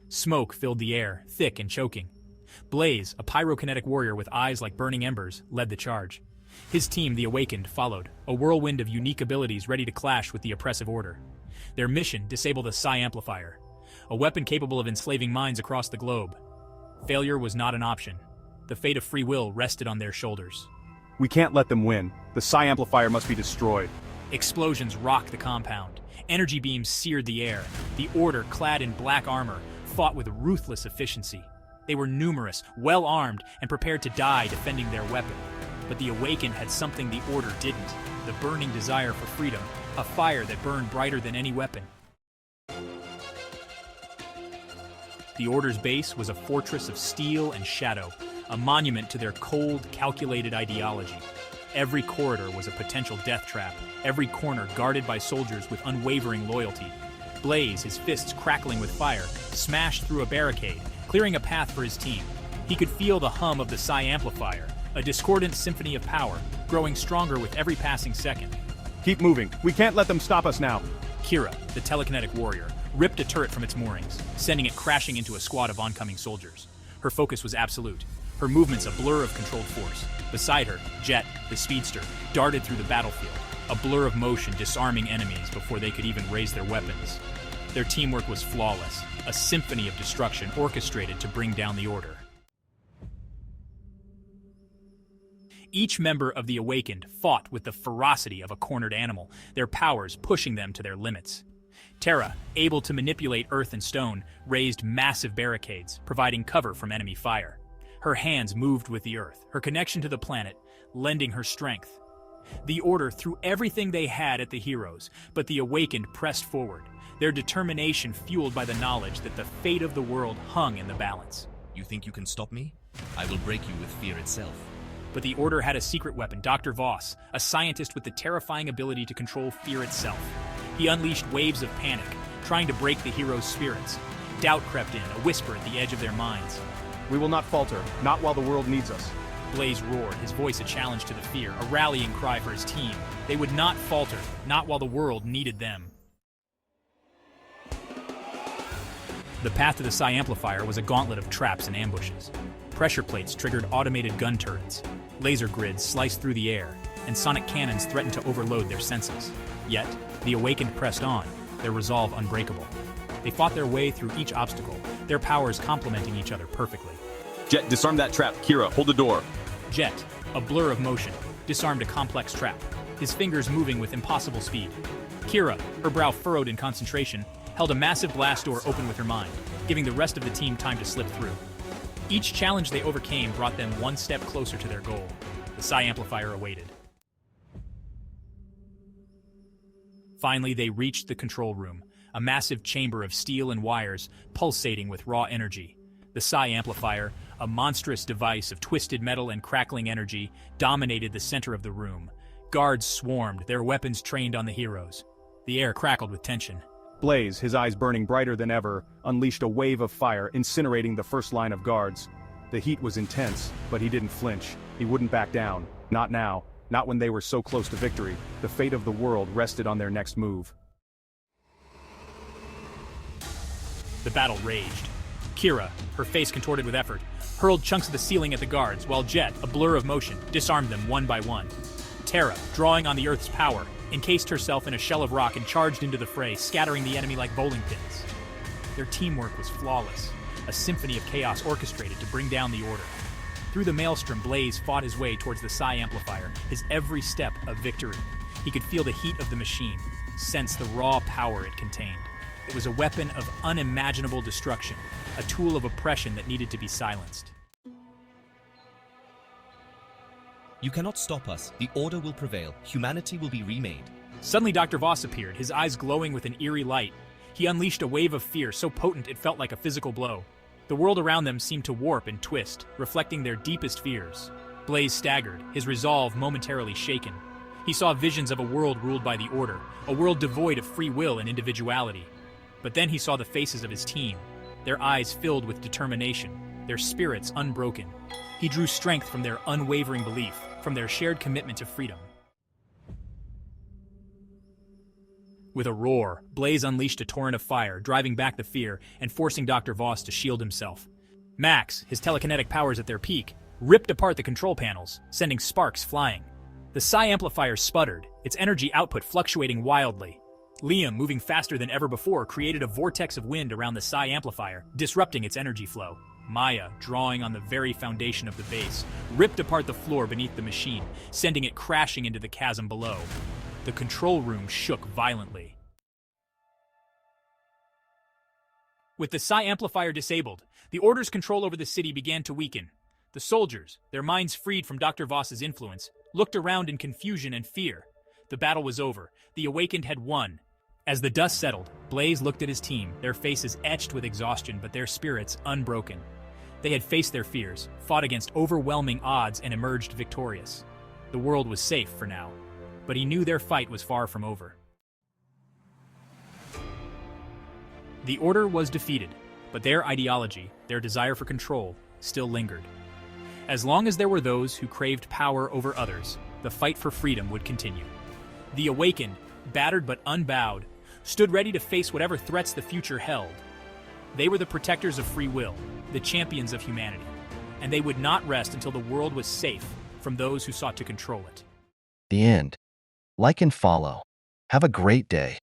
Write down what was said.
Smoke filled the air, thick and choking. Blaze, a pyrokinetic warrior with eyes like burning embers, led the charge. His team, the Awakened, followed, a whirlwind of unique abilities ready to clash with the oppressive order. Their mission: disable the Psi Amplifier, a weapon capable of enslaving minds across the globe. Failure was not an option. The fate of free will rested on their shoulders. We can't let them win. The Psi Amplifier must be destroyed. Explosions rocked the compound. Energy beams seared the air. The Order, clad in black armor, fought with ruthless efficiency. They were numerous, well-armed, and prepared to die defending their weapon. But the Awakened had something the Order didn't: the burning desire for freedom, a fire that burned brighter than any weapon. The Order's base was a fortress of steel and shadow, a monument to their cold, calculated ideology. Every corridor was a potential death trap, every corner guarded by soldiers with unwavering loyalty. Blaze, his fists crackling with fire, smashed through a barricade, clearing a path for his team. He could feel the hum of the Psi Amplifier, a discordant symphony of power, growing stronger with every passing second. Keep moving. We can't let them stop us now. Kira, the telekinetic warrior, ripped a turret from its moorings, sending it crashing into a squad of oncoming soldiers. Her focus was absolute, her movements a blur of controlled force. Beside her, Jet, the speedster, darted through the battlefield, a blur of motion disarming enemies before they could even raise their weapons. Their teamwork was flawless, a symphony of destruction orchestrated to bring down the Order. Each member of the Awakened fought with the ferocity of a cornered animal, their powers pushing them to their limits. Terra, able to manipulate earth and stone, raised massive barricades, providing cover from enemy fire. Her hands moved with the earth, her connection to the planet, lending her strength. The Order threw everything they had at the heroes, but the Awakened pressed forward, their determination fueled by the knowledge that the fate of the world hung in the balance. You think you can stop me? I will break you with fear itself. But the Order had a secret weapon, Dr. Voss, a scientist with the terrifying ability to control fear itself. He unleashed waves of panic, trying to break the heroes' spirits. Doubt crept in, a whisper at the edge of their minds. We will not falter, not while the world needs us. Blaze roared, his voice a challenge to the fear, a rallying cry for his team. They would not falter, not while the world needed them. The path to the Psi Amplifier was a gauntlet of traps and ambushes. Pressure plates triggered automated gun turrets. Laser grids sliced through the air, and sonic cannons threatened to overload their senses. Yet, the Awakened pressed on, their resolve unbreakable. They fought their way through each obstacle, their powers complementing each other perfectly. Jet, disarm that trap. Kira, hold the door. Jet, a blur of motion, disarmed a complex trap, his fingers moving with impossible speed. Kira, her brow furrowed in concentration, held a massive blast door open with her mind, giving the rest of the team time to slip through. Each challenge they overcame brought them one step closer to their goal. The Psi Amplifier awaited. Finally, they reached the control room, a massive chamber of steel and wires pulsating with raw energy. The Psi Amplifier, a monstrous device of twisted metal and crackling energy, dominated the center of the room. Guards swarmed, their weapons trained on the heroes. The air crackled with tension. Blaze, his eyes burning brighter than ever, unleashed a wave of fire, incinerating the first line of guards. The heat was intense, but he didn't flinch. He wouldn't back down. Not now. Not when they were so close to victory. The fate of the world rested on their next move. The battle raged. Kira, her face contorted with effort, hurled chunks of the ceiling at the guards, while Jet, a blur of motion, disarmed them one by one. Terra, drawing on the Earth's power, encased herself in a shell of rock and charged into the fray, scattering the enemy like bowling pins. Their teamwork was flawless, a symphony of chaos orchestrated to bring down the Order. Through the maelstrom, Blaze fought his way towards the Psi Amplifier, his every step a victory. He could feel the heat of the machine, sense the raw power it contained. It was a weapon of unimaginable destruction, a tool of oppression that needed to be silenced. You cannot stop us. The Order will prevail. Humanity will be remade. Suddenly Dr. Voss appeared, his eyes glowing with an eerie light. He unleashed a wave of fear so potent it felt like a physical blow. The world around them seemed to warp and twist, reflecting their deepest fears. Blaze staggered, his resolve momentarily shaken. He saw visions of a world ruled by the Order, a world devoid of free will and individuality. But then he saw the faces of his team, their eyes filled with determination, their spirits unbroken. He drew strength from their unwavering belief, from their shared commitment to freedom. With a roar, Blaze unleashed a torrent of fire, driving back the fear and forcing Dr. Voss to shield himself. Max, his telekinetic powers at their peak, ripped apart the control panels, sending sparks flying. The Psi amplifier sputtered, its energy output fluctuating wildly. Liam, moving faster than ever before, created a vortex of wind around the Psi amplifier, disrupting its energy flow. Maya, drawing on the very foundation of the base, ripped apart the floor beneath the machine, sending it crashing into the chasm below. The control room shook violently. With the Psi amplifier disabled, the Order's control over the city began to weaken. The soldiers, their minds freed from Dr. Voss's influence, looked around in confusion and fear. The battle was over. The Awakened had won. As the dust settled, Blaze looked at his team, their faces etched with exhaustion but their spirits unbroken. They had faced their fears, fought against overwhelming odds, and emerged victorious. The world was safe for now, but he knew their fight was far from over. The Order was defeated, but their ideology, their desire for control, still lingered. As long as there were those who craved power over others, the fight for freedom would continue. The Awakened, battered but unbowed, stood ready to face whatever threats the future held. They were the protectors of free will, the champions of humanity, and they would not rest until the world was safe from those who sought to control it. The end. Like and follow. Have a great day.